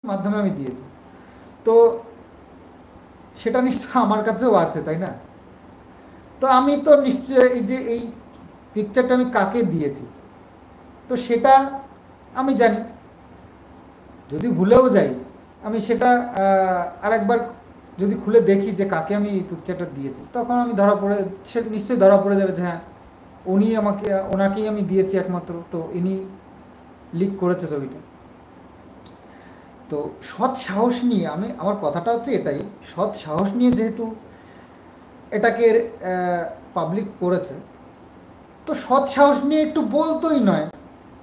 মাধ্যমে আমি দিয়েছি, তো সেটা নিশ্চয় আমার কাছেও আছে, তাই না? তো আমি তো নিশ্চয় এই যে এই পিকচারটা আমি কাকে দিয়েছি, তো সেটা আমি জানি। যদি ভুলেও যাই, আমি সেটা আরেকবার যদি খুলে দেখি যে কাকে আমি এই পিকচারটা দিয়েছি, তখন আমি ধরা পড়ে, সে নিশ্চয়ই ধরা পড়ে যাবে যে হ্যাঁ, উনি আমাকে, ওনাকেই আমি দিয়েছি একমাত্র, তো ইনি লিক করেছে ছবিটা। তো সৎ সাহস নিয়ে, আমি আমার কথাটা হচ্ছে এটাই, সৎ সাহস নিয়ে যেহেতু এটাকে পাবলিক করেছে, তো সৎ সাহস নিয়ে একটু বলতোই নয়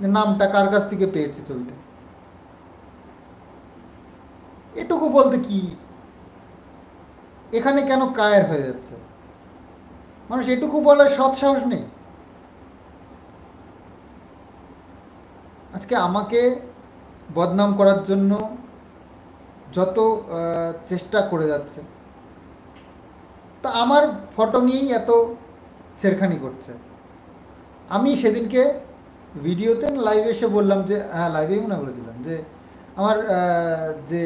যে নামটা কার কাছ থেকে পেয়েছে ছবিটা, এটুকু বলতে কি এখানে কেন কায়ের হয়ে যাচ্ছে? মানুষ এটুকু বলার সৎ সাহস নেই? আজকে আমাকে বদনাম করার জন্য যত চেষ্টা করে যাচ্ছে, তা আমার ফটো নিয়েই এত ছেড়খানি করছে। আমি সেদিনকে ভিডিওতে লাইভে এসে বললাম যে, হ্যাঁ লাইভেই মনে বলেছিলাম যে আমার যে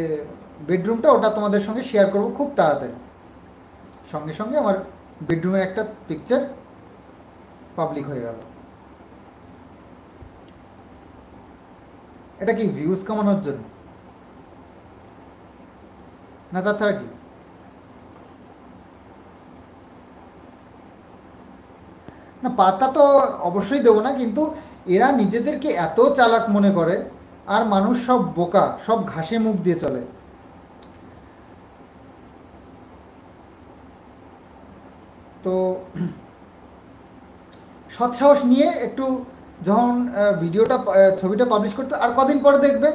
বেডরুমটা ওটা তোমাদের সঙ্গে শেয়ার করবো খুব তাড়াতাড়ি। সঙ্গে সঙ্গে আমার বেডরুমের একটা পিকচার পাবলিক হয়ে গেল। এটা কি ভিউজ কামানোর জন্য, না তাছাড়া কি? না পাতা তো অবশ্যই দেবো না, কিন্তু এরা নিজেদেরকে এত চালাক মনে করে, আর মানুষ সব বোকা, সব ঘাসে মুখ দিয়ে চলে। তো সৎসাহস নিয়ে একটু যখন ভিডিওটা ছবিটা পাবলিশ করতে, আর কদিন পরে দেখবে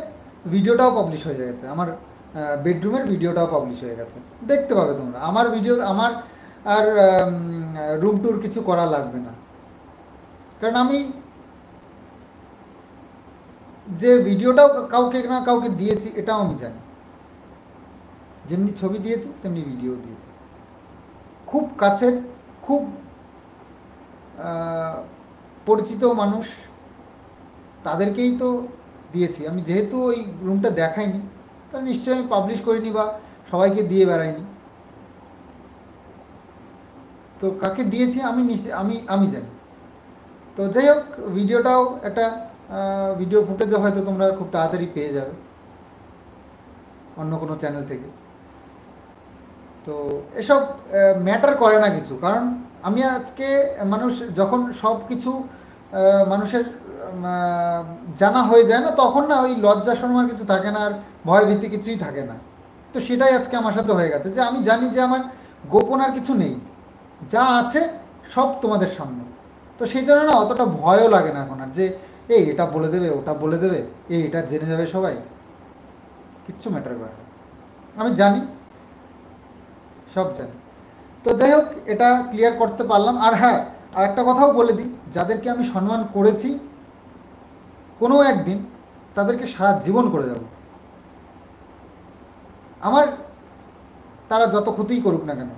ভিডিওটাও পাবলিশ হয়ে গেছে, আমার বেডরুমের ভিডিওটাও পাবলিশ হয়ে গেছে। দেখতে পাবে তোমরা আমার ভিডিও, আমার আর রুম ট্যুর কিছু করা লাগবে না। কারণ আমি যে ভিডিওটাও কাউকে না কাউকে দিয়েছি এটাও আমি জানি, যেমনি ছবি দিয়েছি তেমনি ভিডিও দিয়েছি। খুব কাছের, খুব পরিচিত মানুষ, তাদেরকেই তো দিয়েছি আমি। যেহেতু ওই রুমটা দেখাইনি, তা নিশ্চয়ই আমি পাবলিশ করিনি বা সবাইকে দিয়ে বেড়াইনি। তো কাকে দিয়েছি আমি আমি আমি জানি। তো যাই হোক, ভিডিওটাও একটা ভিডিও ফুটেজও হয়তো তোমরা খুব তাড়াতাড়ি পেয়ে যাবে অন্য কোনো চ্যানেল থেকে। তো এসব ম্যাটার করে না কিছু, কারণ আমি আজকে, মানুষ যখন সব কিছু মানুষের জানা হয়ে যায় না, তখন না ওই লজ্জা শর্মার কিছু থাকে না, আর ভয় ভীতি কিছুই থাকে না। তো সেটাই আজকে আমার সাথে হয়ে গেছে, যে আমি জানি যে আমার গোপন আর কিছু নেই, যা আছে সব তোমাদের সামনে। তো সেই জন্য না অতটা ভয়ও লাগে না এখন আর, যে এই এটা বলে দেবে, ওটা বলে দেবে, এই এটা জেনে যাবে সবাই, কিচ্ছু ম্যাটার করে না। আমি জানি, সব জানি। তো যাই হোক, এটা ক্লিয়ার করতে পারলাম। আর হ্যাঁ, আর একটা কথাও বলে দিই, যাদেরকে আমি সম্মান করেছি কোনো একদিন, তাদেরকে সারা জীবন করে যাব। আমার, তারা যত ক্ষতিই করুক না কেন,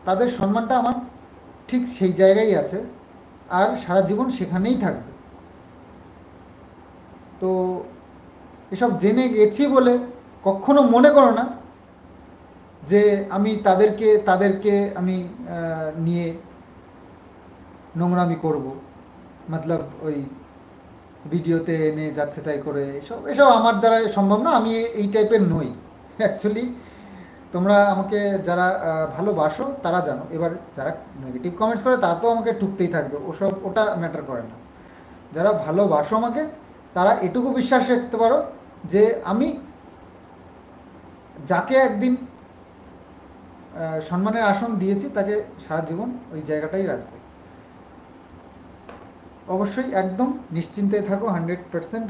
তাদের সম্মানটা আমার ঠিক সেই জায়গায় আছে, আর সারা জীবন সেখানেই থাকবে। তো এসব জেনে গেছি বলে কখনো মনে করো না যে আমি তাদেরকে তাদেরকে আমি নিয়ে নোংরামি করব, মতলব ওই ভিডিওতে এনে যাচ্ছে তাই করে, এসব এসব আমার দ্বারা সম্ভব না। আমি এই টাইপের নই অ্যাকচুয়ালি। তোমরা আমাকে যারা ভালোবাসো তারা জানো। এবার যারা নেগেটিভ কমেন্টস করে তা তো আমাকে টুকতেই থাকবে, ওসব ওটা ম্যাটার করে না। যারা ভালোবাসো আমাকে, তারা এটুকু বিশ্বাস রাখতে পারো যে আমি যাকে একদিন সম্মানের আসন দিয়েছি, তাকে সারা জীবন ওই জায়গাটাই রাখবো। অবশ্যই একদম নিশ্চিন্তে থাকো, 100%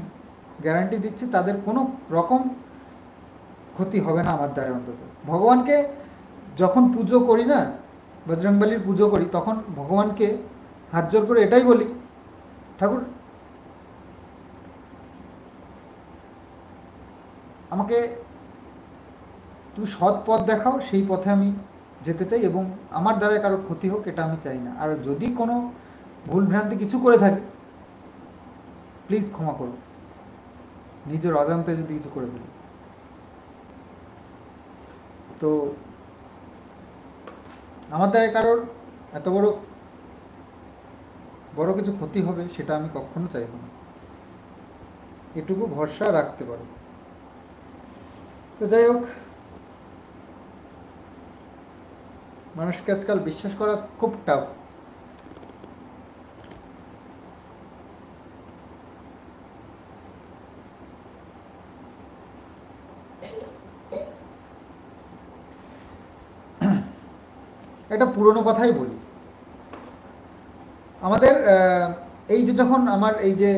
গ্যারান্টি দিচ্ছি, তাদের কোনো রকম ক্ষতি হবে না আমার দ্বারা অন্তত। ভগবানকে যখন পুজো করি না, বজরংবলীর পুজো করি, তখন ভগবানকে হাত জোর করে এটাই বলি, ঠাকুর আমাকে তুমি সৎ পথ দেখাও, সেই পথে আমি যেতে চাই, এবং আমার দ্বারা কারো ক্ষতি হোক এটা আমি চাই না। আর যদি কোনো ভুলভ্রান্তি কিছু করে থাকি, প্লিজ ক্ষমা করো, নিজের অজান্তে যদি কিছু করে ফেলি। তো আমার দ্বারা কারোর এত বড় বড় কিছু ক্ষতি হবে সেটা আমি কখনো চাইব না, এটুকু ভরসা রাখতে পারো। তো যাই হোক, মানুষকে আজকাল বিশ্বাস করা খুব টাফ। একটা পুরনো কথাই বলি, আমাদের এই যে যখন আমার এই যে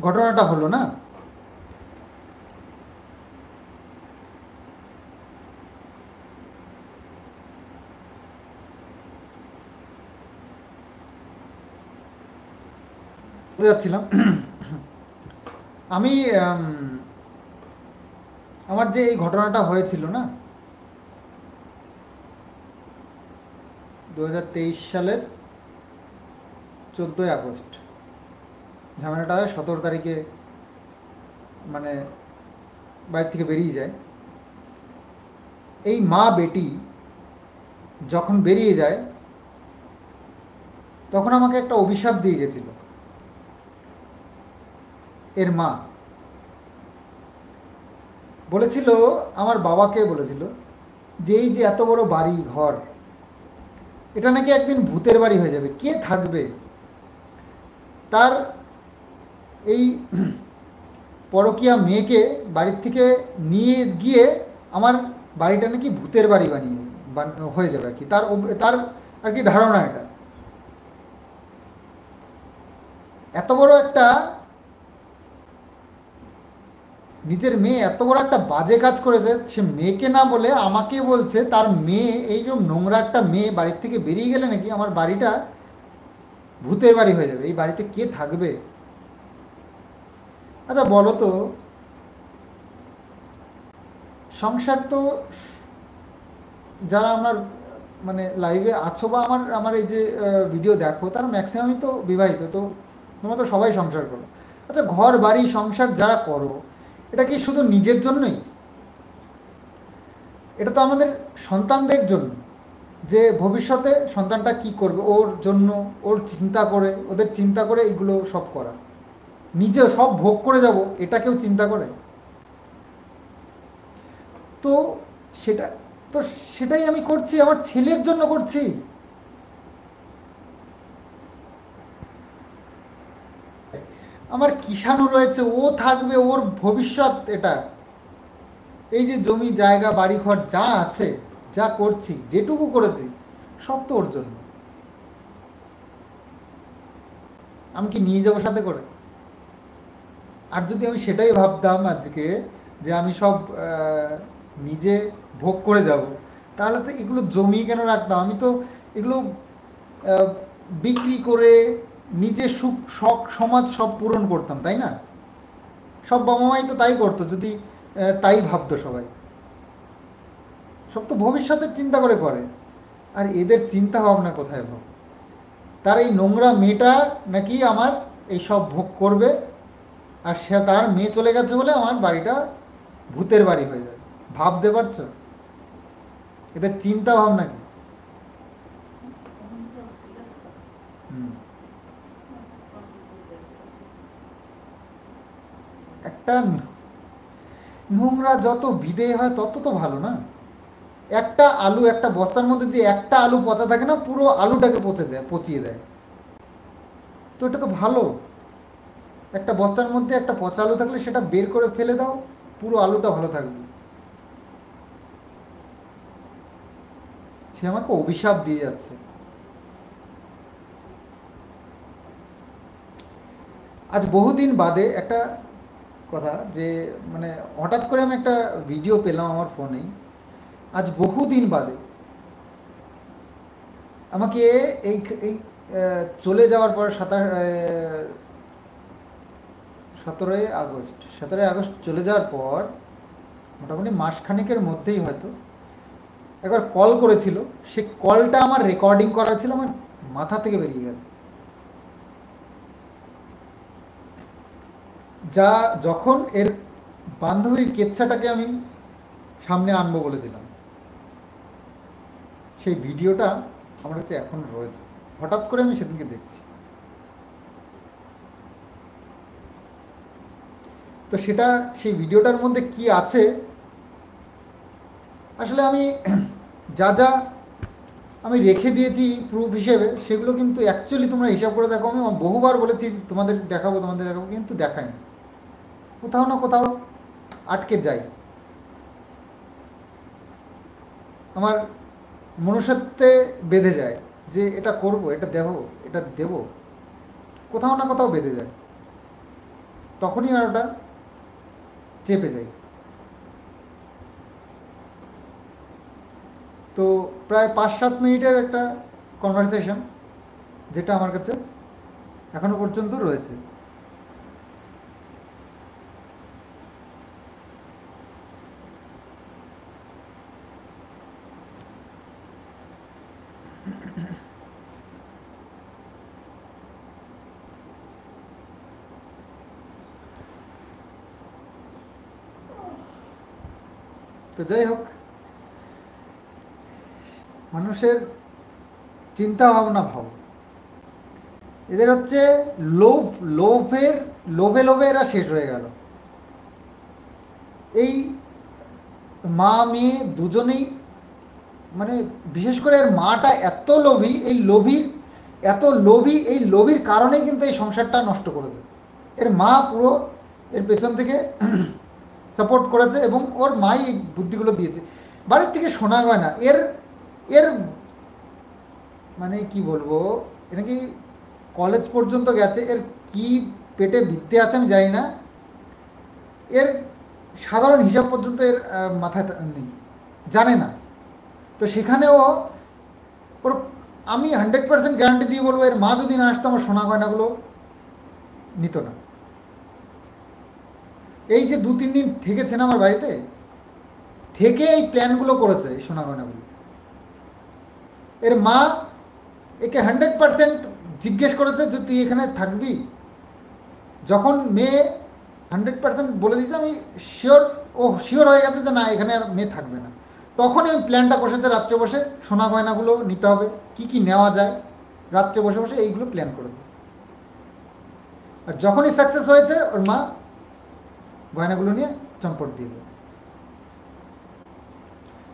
ঘটনাটা হলো না, যাচ্ছিলাম আমি আমার যে এই ঘটনাটা হয়েছিল না 2023 সালের 14ই আগস্ট, ঝামেলাটা 17 তারিখে মানে বাড়ি থেকে বেরিয়ে যায়। এই মা বেটি যখন বেরিয়ে যায় তখন আমাকে একটা অভিশাপ দিয়ে গেছিল এর মা। বলেছিল, আমার বাবাকে বলেছিল যে এই যে এত বড় বাড়ি ঘর, এটা নাকি একদিন ভূতের বাড়ি হয়ে যাবে, কে থাকবে? তার এই পরকীয়া মেয়েকে বাড়ির থেকে নিয়ে গিয়ে আমার বাড়িটা নাকি ভূতের বাড়ি হয়ে যাবে আর কি, তার তার আর কি ধারণা। এটা এত বড় একটা নিজের মেয়ে এত বড় একটা বাজে কাজ করেছে, সে মেয়েকে না বলে আমাকে বলছে তার মেয়ে, এই যে নোংরা একটা মেয়ে বাড়ির থেকে বেরিয়ে গেলে নাকি আমার বাড়িটা ভূতের বাড়ি হয়ে যাবে, এই বাড়িতে কে থাকবে? আচ্ছা বলো তো, সংসার তো যারা আমার মানে লাইভে আছো বা আমার এই যে ভিডিও দেখো, তারা ম্যাক্সিমামই তো বিবাহিত, তো তোমরা তো সবাই সংসার করো। আচ্ছা, ঘর বাড়ি সংসার যারা করো, এটা কি শুধু নিজের জন্যই? এটা তো আমাদের সন্তানদের জন্য, যে ভবিষ্যতে সন্তানটা কি করবে ওর জন্য, ওর চিন্তা করে, ওদের চিন্তা করে এগুলো সব করা। নিজে সব ভোগ করে যাব, এটা কেউ চিন্তা করে? তো সেটা তো সেটাই আমি করছি, আমার ছেলের জন্য করছি। আমার কিষাণু রয়েছে, ও থাকবে, ওর ভবিষ্যৎ এটা। এই যে জমি জায়গা বাড়িঘর যা আছে, যা করছি, যেটুকু করেছি, সব তো ওর জন্য। আমি কি নিয়ে যাবো সাথে করে? আর যদি আমি সেটাই ভাবতাম আজকে, যে আমি সব নিজে ভোগ করে যাব, তাহলে তো এগুলো জমি কেন রাখতাম? আমি তো এগুলো বিক্রি করে নিজে সুখ শখ সমাজ সব পূরণ করতাম, তাই না? সব বাবা মাই তো তাই করতো, যদি তাই ভাবতো সবাই। সব তো ভবিষ্যতের চিন্তা করে করে। আর এদের চিন্তা ভাবনা কোথায় ভাব? তার এই নোংরা মেয়েটা নাকি আমার এই সব ভোগ করবে, আর সে তার মেয়ে চলে গেছে বলে আমার বাড়িটা ভূতের বাড়ি হয়ে যাবে। ভাবতে পারছো এদের চিন্তা ভাবনা কি? একটা নোংরা যত বিদেয় হয় তত তো ভালো না? একটা আলু, একটা বস্তার মধ্যে দিয়ে একটা আলু পচা থাকে না, পুরো আলুটাকে পচিয়ে দেয়। তো এটা তো ভালো। একটা বস্তার মধ্যে একটা পচা আলু থাকলে সেটা বের করে ফেলে দাও, পুরো আলুটা ভালো থাকবে। সে আমাকে অভিশাপ দিয়ে যাচ্ছে। আজ বহুদিন বাদে একটা কথা, যে মানে হঠাৎ করে আমি একটা ভিডিও পেলাম আমার ফোনেই, আজ বহুদিন বাদে আমাকে এই এই চলে যাওয়ার পর 17ই আগস্ট চলে যাওয়ার পর মোটামুটি মাসখানেকের মধ্যেই হয়তো একবার কল করেছিল। সে কলটা আমার রেকর্ডিং করা ছিল, আমার মাথা থেকে বেরিয়ে গেছে। যা যখন এর বান্ধবীর কেচ্ছাটাকে আমি সামনে আনবো বলেছিলাম, সেই ভিডিওটা আমার কাছে এখন রয়েছে। হঠাৎ করে আমি সেদিনকে দেখছি, তো সেটা সেই ভিডিওটার মধ্যে কি আছে আসলে আমি যা যা আমি রেখে দিয়েছি প্রুফ হিসেবে, সেগুলো কিন্তু অ্যাকচুয়ালি তোমরা হিসাব করে দেখো, আমি বহুবার বলেছি তোমাদের দেখাবো কিন্তু দেখাইনি, কোথাও না কোথাও আটকে যাই। আমার মনুষ্যত্বে বেঁধে যায় যে এটা করব, এটা দেবো, এটা দেব, কোথাও না কোথাও বেঁধে যায়, তখনই আর ওটা চেপে যায়। তো প্রায় 5-7 মিনিটের একটা কনভারসেশন, যেটা আমার কাছে এখনো পর্যন্ত রয়েছে। তো যাই হোক, মানুষের চিন্তা ভাবনা ভাবো, এদের হচ্ছে লোভ, লোভে লোভে এরা শেষ হয়ে গেল। এই মা মেয়ে দুজনেই, মানে বিশেষ করে এর মাটা এত লোভী, এই লোভীর কারণেই কিন্তু এই সংসারটা নষ্ট করেছে। এর মা পুরো এর পেছন থেকে সাপোর্ট করেছে এবং ওর মাই এই বুদ্ধিগুলো দিয়েছে। বাড়ির থেকে শোনা হয় না এর এর মানে কি বলবো, এটা কি কলেজ পর্যন্ত গেছে, এর কি পেটে বিদ্যে আছে আমি জানি না, এর সাধারণ হিসাব পর্যন্ত এর মাথায় নেই, জানে না। তো সেখানেও ওর, আমি 100% গ্যারান্টি দিয়ে বলবো, এর মা যদি না আসতো আমার সোনা গয়নাগুলো নিত না। এই যে 2-3 দিন থেকেছে না আমার বাড়িতে, থেকে এই প্ল্যানগুলো করেছে, এই সোনা গয়নাগুলো। এর মা একে 100% জিজ্ঞেস করেছে যে তুই এখানে থাকবি। যখন মেয়ে 100% বলে দিয়েছে, আমি শিওর হয়ে গেছে যে না, এখানে আর মেয়ে থাকবে না, তখন এই প্ল্যানটা কষেছে, রাত্রে বসে সোনা গয়নাগুলো নিতে হবে, কি কি নেওয়া যায়, রাত্রে বসে বসে এইগুলো প্ল্যান করেছে। আর যখনই সাকসেস হয়েছে, ওর মা গয়নাগুলো নিয়ে চম্পট দিয়েছে,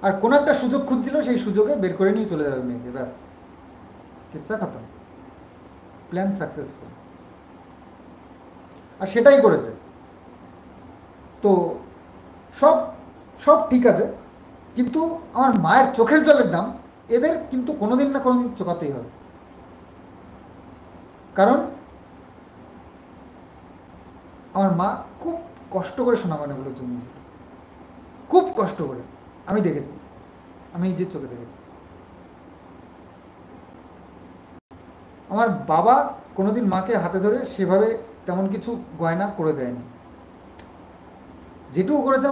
আর কোনো একটা সুযোগ খুঁজছিল, সেই সুযোগে বের করে নিয়ে চলে যাবে মেয়েকে, ব্যাস, কিচ্ছা খতম, প্ল্যান সাকসেসফুল। আর সেটাই করেছে। তো সব সব ঠিক আছে, কিন্তু আমার মায়ের চোখের জলের দাম এদের কিন্তু কোনোদিন না কোনোদিন চোকাতেই হবে। কারণ আমার মা খুব কষ্ট করে সোনা গয়নাগুলো জমিয়েছিল, খুব কষ্ট করে, আমি দেখেছি, আমি নিজের চোখে দেখেছি। আমার বাবা কোনোদিন মাকে হাতে ধরে সেভাবে তেমন কিছু গয়না করে দেয়নি, যেটুকু করেছে